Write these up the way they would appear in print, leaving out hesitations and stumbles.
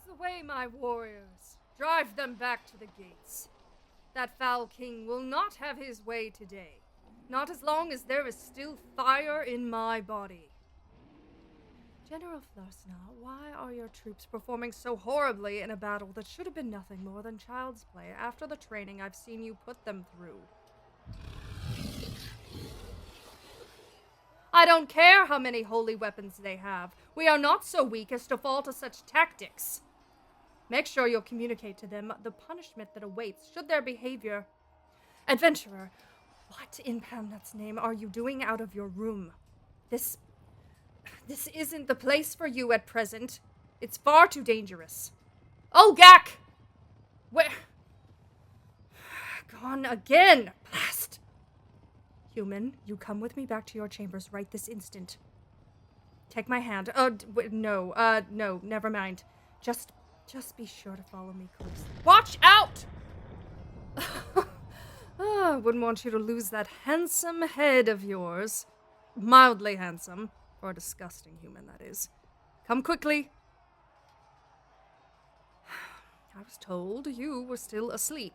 away, my warriors. Drive them back to the gates. That foul king will not have his way today. Not as long as there is still fire in my body. General Flarsna, why are your troops performing so horribly in a battle that should have been nothing more than child's play after the training I've seen you put them through? I don't care how many holy weapons they have. We are not so weak as to fall to such tactics. Make sure you'll communicate to them the punishment that awaits should their behavior... Adventurer, what in Pamnut's name are you doing out of your room? This isn't the place for you at present. It's far too dangerous. Oh, Gak! Where? Gone again! Blast! Human, you come with me back to your chambers right this instant. Take my hand. No, never mind. Just be sure to follow me closely. Watch out! Wouldn't want you to lose that handsome head of yours. Mildly handsome. For a disgusting human, that is. Come quickly. I was told you were still asleep.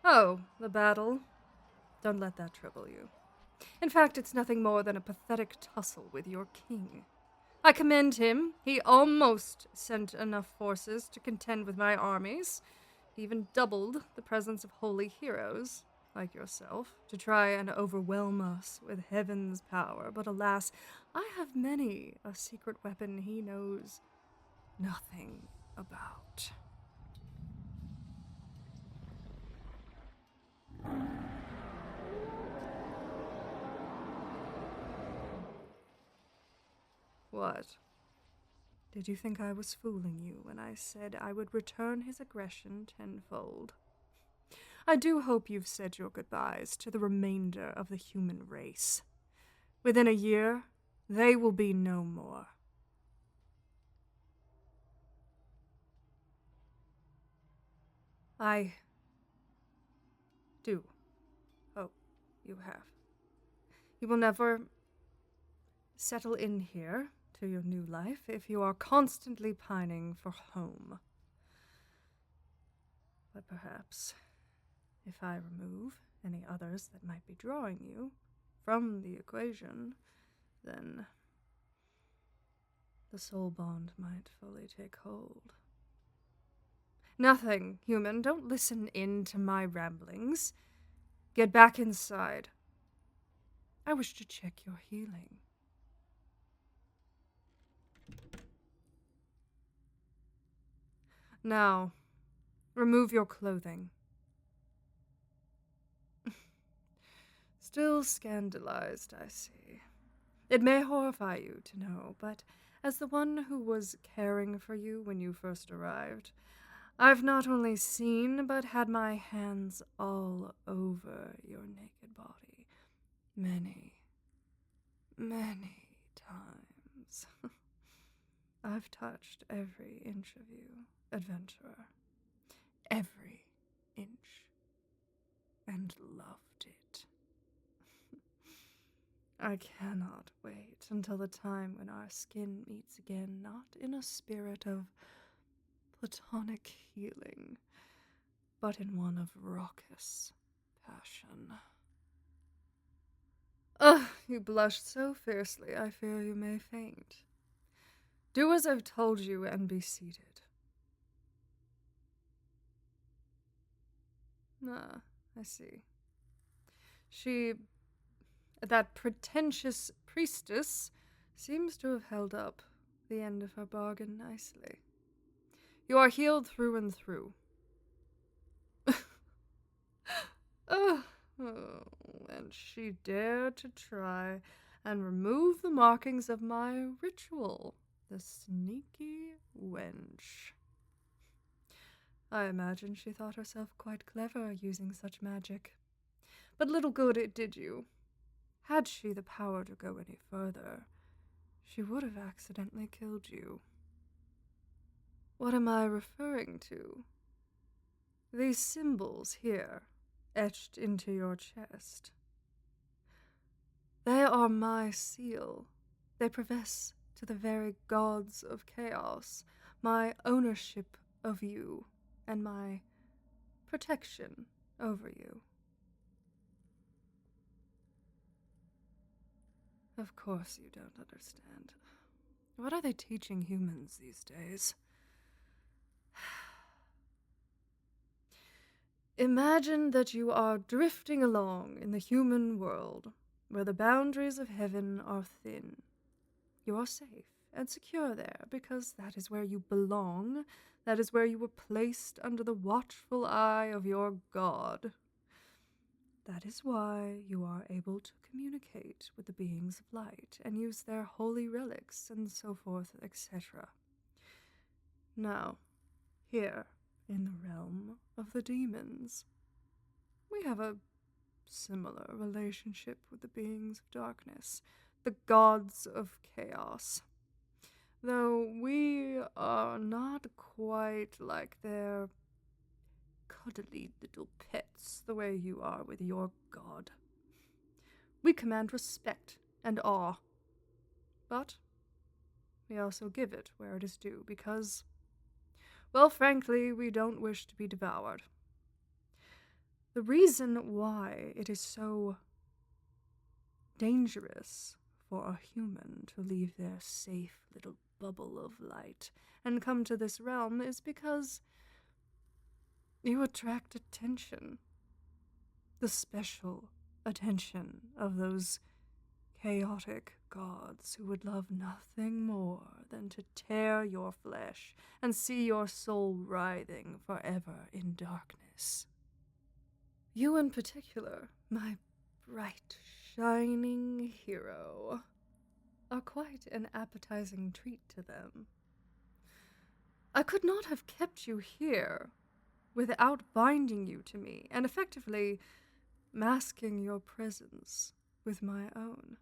Oh, the battle. Don't let that trouble you. In fact, it's nothing more than a pathetic tussle with your king. I commend him. He almost sent enough forces to contend with my armies. He even doubled the presence of holy heroes, like yourself, to try and overwhelm us with heaven's power. But alas, I have many a secret weapon he knows nothing about. What? Did you think I was fooling you when I said I would return his aggression tenfold? I do hope you've said your goodbyes to the remainder of the human race. Within a year, they will be no more. I do hope you have. You will never settle in here to your new life if you are constantly pining for home. But perhaps, if I remove any others that might be drawing you from the equation, then the soul bond might fully take hold. Nothing, human. Don't listen in to my ramblings. Get back inside. I wish to check your healing. Now, remove your clothing. Still scandalized, I see. It may horrify you to know, but as the one who was caring for you when you first arrived, I've not only seen, but had my hands all over your naked body many, many times. I've touched every inch of you, adventurer. Every inch. And loved it. I cannot wait until the time when our skin meets again, not in a spirit of platonic healing, but in one of raucous passion. You blush so fiercely, I fear you may faint. Do as I've told you and be seated. Ah, I see. That pretentious priestess, seems to have held up the end of her bargain nicely. You are healed through and through. And she dared to try and remove the markings of my ritual. The sneaky wench. I imagine she thought herself quite clever using such magic. But little good it did you. Had she the power to go any further, she would have accidentally killed you. What am I referring to? These symbols here, etched into your chest. They are my seal. They profess to the very gods of chaos, my ownership of you and my protection over you. Of course you don't understand. What are they teaching humans these days? Imagine that you are drifting along in the human world, where the boundaries of heaven are thin. You are safe and secure there, because that is where you belong. That is where you were placed under the watchful eye of your God. That is why you are able to communicate with the beings of light and use their holy relics and so forth, etc. Now, here, in the realm of the demons, we have a similar relationship with the beings of darkness, the gods of chaos. Though we are not quite like their cuddly little pets the way you are with your god. We command respect and awe, but we also give it where it is due because, well, frankly, we don't wish to be devoured. The reason why it is so dangerous for a human to leave their safe little bubble of light and come to this realm is because you attract attention. The special attention of those chaotic gods who would love nothing more than to tear your flesh and see your soul writhing forever in darkness. You in particular, my bright, shining hero, are quite an appetizing treat to them. I could not have kept you here without binding you to me and effectively masking your presence with my own.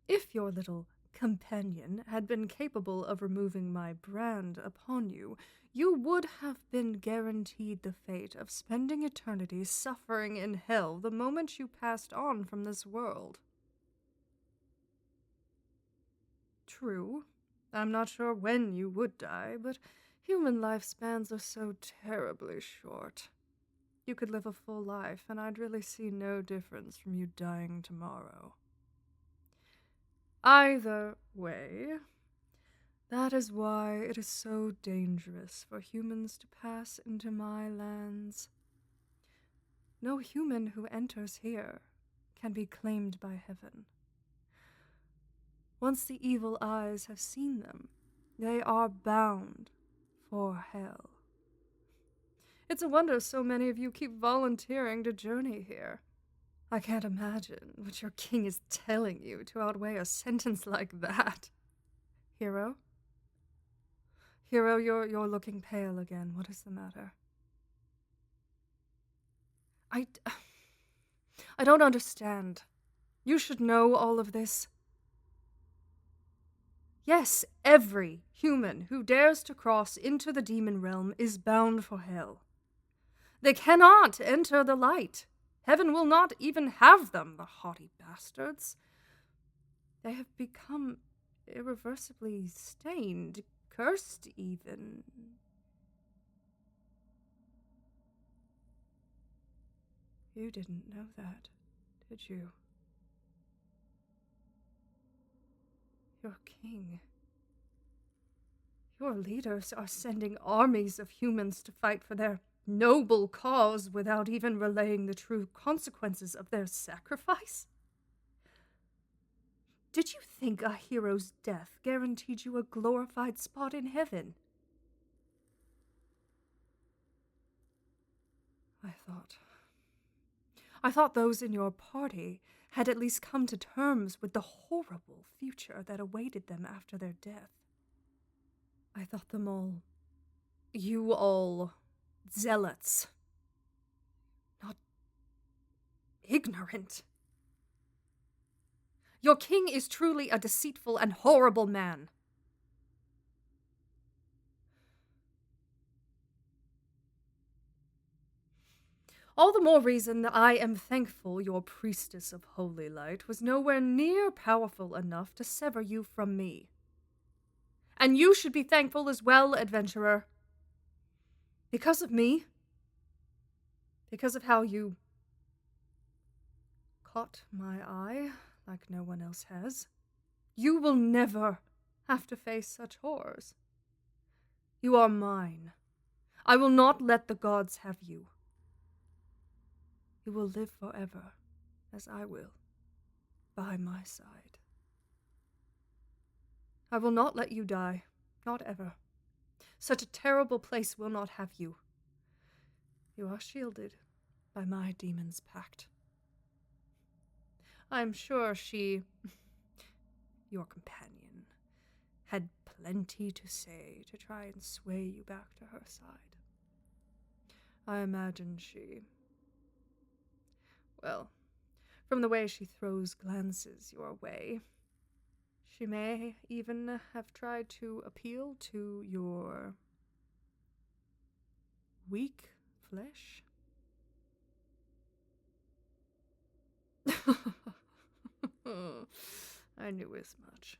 If your little companion had been capable of removing my brand upon you, you would have been guaranteed the fate of spending eternity suffering in hell the moment you passed on from this world. True, I'm not sure when you would die, but human lifespans are so terribly short. You could live a full life, and I'd really see no difference from you dying tomorrow. Either way, that is why it is so dangerous for humans to pass into my lands. No human who enters here can be claimed by heaven. Once the evil eyes have seen them, they are bound for hell. It's a wonder so many of you keep volunteering to journey here. I can't imagine what your king is telling you to outweigh a sentence like that. Hero? Hero, you're looking pale again. What is the matter? I don't understand. You should know all of this. Yes, every human who dares to cross into the demon realm is bound for hell. They cannot enter the light. Heaven will not even have them, the haughty bastards. They have become irreversibly stained, cursed even. You didn't know that, did you? Your king. Your leaders are sending armies of humans to fight for their noble cause without even relaying the true consequences of their sacrifice? Did you think a hero's death guaranteed you a glorified spot in heaven? I thought those in your party had at least come to terms with the horrible future that awaited them after their death. I thought them all, you all, zealots, not ignorant. Your king is truly a deceitful and horrible man. All the more reason that I am thankful your priestess of holy light was nowhere near powerful enough to sever you from me. And you should be thankful as well, adventurer. Because of me. Because of how you caught my eye like no one else has. You will never have to face such horrors. You are mine. I will not let the gods have you. You will live forever, as I will, by my side. I will not let you die, not ever. Such a terrible place will not have you. You are shielded by my demon's pact. I am sure she, your companion, had plenty to say to try and sway you back to her side. I imagine she, well, from the way she throws glances your way, she may even have tried to appeal to your weak flesh. I knew as much.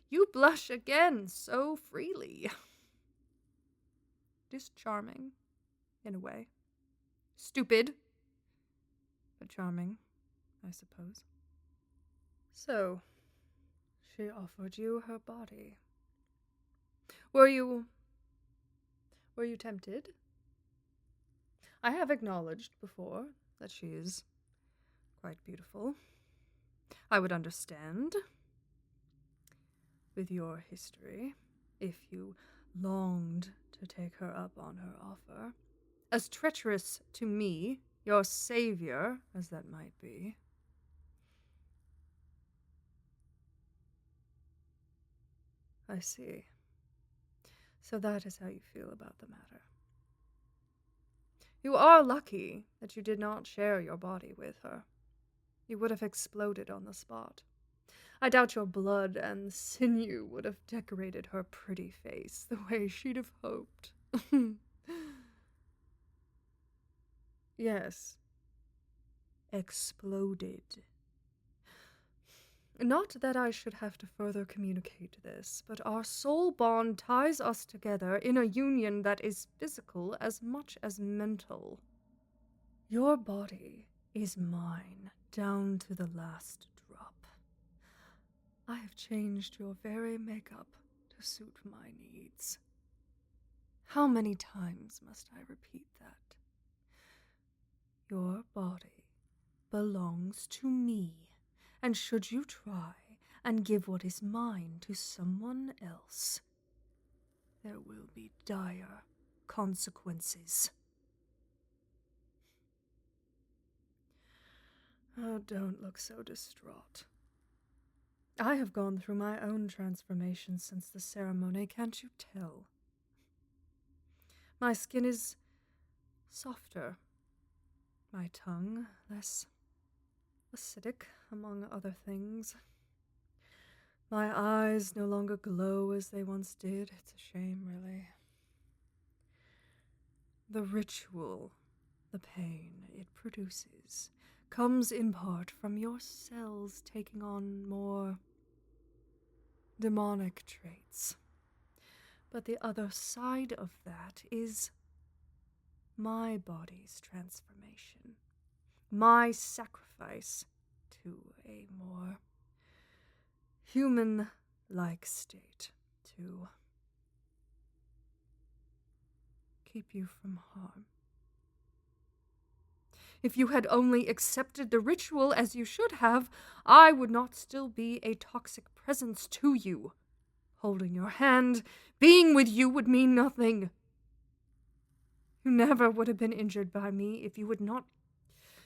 You blush again so freely. It is charming, in a way. Stupid, but charming, I suppose. So, she offered you her body. Were you tempted? I have acknowledged before that she is quite beautiful. I would understand, with your history, if you longed to take her up on her offer. As treacherous to me, your savior, as that might be. I see. So that is how you feel about the matter. You are lucky that you did not share your body with her. You would have exploded on the spot. I doubt your blood and sinew would have decorated her pretty face the way she'd have hoped. Yes. Exploded. Not that I should have to further communicate this, but our soul bond ties us together in a union that is physical as much as mental. Your body is mine down to the last drop. I have changed your very makeup to suit my needs. How many times must I repeat that? Your body belongs to me, and should you try and give what is mine to someone else, there will be dire consequences. Oh, don't look so distraught. I have gone through my own transformation since the ceremony, can't you tell? My skin is softer, my tongue less acidic, among other things. My eyes no longer glow as they once did. It's a shame, really. The ritual, the pain it produces, comes in part from your cells taking on more demonic traits. But the other side of that is my body's transformation, my sacrifice to a more human-like state to keep you from harm. If you had only accepted the ritual as you should have, I would not still be a toxic presence to you. Holding your hand, being with you would mean nothing. You never would have been injured by me if you had not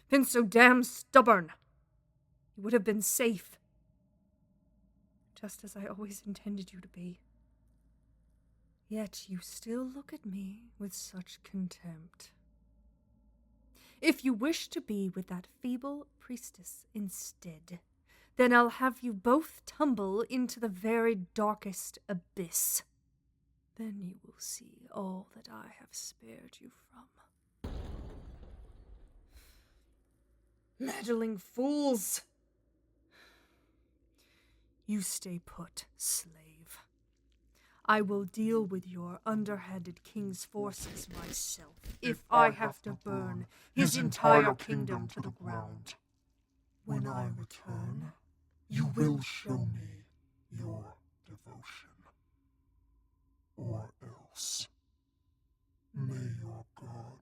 been so damn stubborn. You would have been safe, just as I always intended you to be. Yet you still look at me with such contempt. If you wish to be with that feeble priestess instead, then I'll have you both tumble into the very darkest abyss. Then you will see all that I have spared you from. Meddling fools! You stay put, slave. I will deal with your underhanded king's forces myself, if I have to burn his entire kingdom to the ground. When I return, you will show me your devotion. Or else, may your gods